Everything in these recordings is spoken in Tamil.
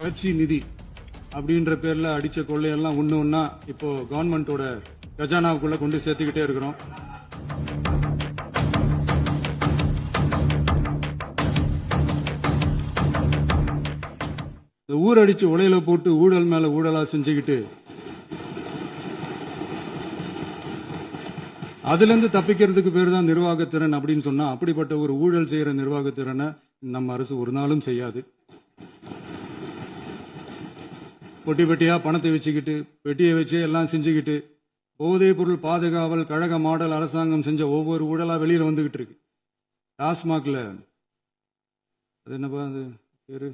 கட்சி நிதி அப்படின்ற பேர்ல அடிச்ச கொள்ளையெல்லாம் ஒண்ணு ஒண்ணா இப்போ கவர்மெண்டோட கஜானாவுக்குள்ள கொண்டு சேர்த்துக்கிட்டே இருக்கிறோம். இந்த ஊரடிச்சு உலையில போட்டு ஊழல் மேல ஊழலா செஞ்சுக்கிட்டு அதுல இருந்து தப்பிக்கிறதுக்கு பேர் தான் நிர்வாகத்திறன் அப்படின்னு சொன்னா, அப்படிப்பட்ட ஒரு ஊழல் செய்யற நிர்வாகத்திறனை நம்ம அரசு ஒரு நாளும் செய்யாது. பொட்டி பெட்டியா பணத்தை வச்சுக்கிட்டு பெட்டியை வச்சு எல்லாம் செஞ்சுக்கிட்டு போதைப் பொருள் பாதுகாவல் கழக மாடல் அரசாங்கம் செஞ்ச ஒவ்வொரு ஊழலா வெளியில வந்துகிட்டு இருக்கு. டாஸ்மாக்ல அது என்னப்பா அது பேரு,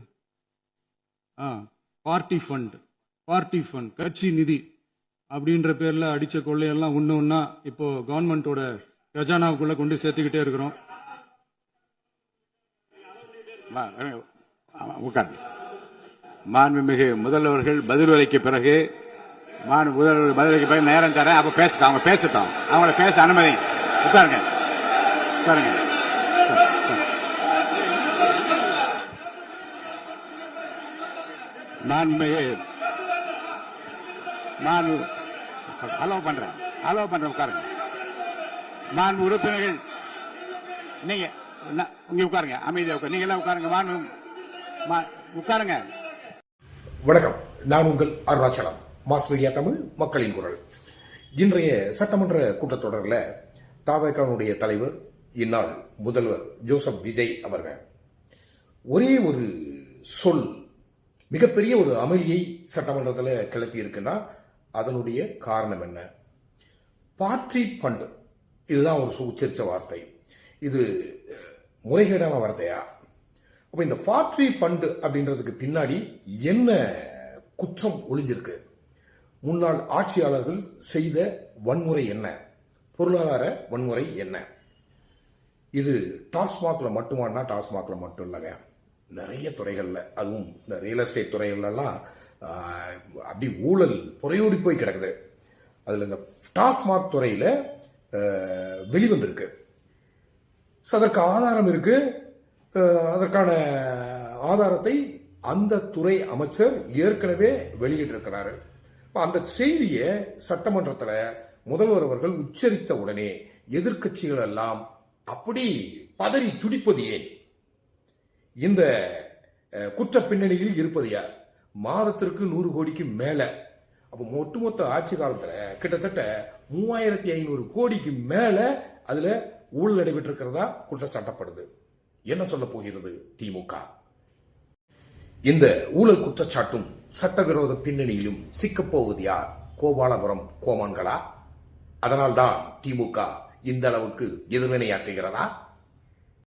பார்ட்டி ஃபண்ட் கட்சி நிதி அப்படின்ற பேர்ல அடிச்ச கொள்ளையெல்லாம் ஒண்ணு ஒண்ணா இப்போ கவர்மெண்டோட கஜானாவுக்குள்ள கொண்டு சேர்த்துக்கிட்டே இருக்கிறோம். மாண்புமிகு முதல்வர்கள் பதிலுரைக்கு பிறகு பதிலுரைக்கு பிறகு நேரம் தரேன். அப்ப பேசட்டும், அவங்க பேசட்டும், அவங்கள பேச அனுமதி. உட்காருங்க உட்காருங்க. மாண்புமிகு அலோவ் பண்றேன் உட்காருங்க. மாண்பு உறுப்பினர்கள் நீங்க இங்க உட்காருங்க, அமைதியா உட்காரு. நீங்க எல்லாம் உட்காருங்க. உட்காருங்க. வணக்கம், நான் உங்கள் அருணாச்சலம், மாஸ் மீடியா தமிழ், மக்களின் குரல். இன்றைய சட்டமன்ற கூட்டத்தொடரில் தவேகாவுடைய தலைவர் இந்நாள் முதல்வர் ஜோசப் விஜய் அவர்கள் ஒரே ஒரு சொல் மிகப்பெரிய ஒரு அமளியை சட்டமன்றத்தில் கிளப்பி இருக்குன்னா அதனுடைய காரணம் என்ன? பார்ட்டி ஃபண்ட், இதுதான் ஒரு உச்சரித்த வார்த்தை. இது முறைகேடான வார்த்தையா? அப்ப இந்த பார்ட்டி ஃபண்ட் அப்படின்றதுக்கு பின்னாடி என்ன குற்றம் ஒளிஞ்சிருக்கு? முன்னாள் ஆட்சியாளர்கள் செய்த வன்முறை என்ன? பொருளாதார வன்முறை என்ன? இது டாஸ்மாக்ல மட்டுமானா டாஸ்மாக்ல மட்டும் இல்லைங்க, நிறைய துறைகள்ல, அதுவும் இந்த ரியல் எஸ்டேட் துறைகள்லாம் அப்படி ஊழல் புறையோடி போய் கிடக்குது. அதுல இந்த டாஸ்மாக் துறையில வெளிவந்திருக்கு. அதற்கு ஆதாரம் இருக்கு. அதற்கான ஆதாரத்தை அந்த துறை அமைச்சர் ஏற்கனவே வெளியிட்டிருக்கிறாரு. அந்த செய்தியை சட்டமன்றத்தில் முதல்வர் அவர்கள் உச்சரித்த உடனே எதிர்கட்சிகள் எல்லாம் அப்படி பதறி துடிப்பது ஏன்? இந்த குற்ற பின்னணியில் இருப்பது யார்? மாதத்திற்கு 100 கோடிக்கு மேல. அப்போ ஒட்டுமொத்த ஆட்சி காலத்துல கிட்டத்தட்ட 3500 கோடிக்கு மேல அதுல ஊழல் நடைபெற்றிருக்கிறதா குற்றம் சாட்டப்படுது. என்ன சொல்ல போகிறது திமுக? இந்த ஊழல் குற்றச்சாட்டும் சட்டவிரோத பின்னணியிலும் சிக்கப்போவது யார்? கோபாலபுரம் கோமான்களா? அதனால்தான் திமுக இந்த அளவுக்கு எதிர்வினையாற்றுகிறதா?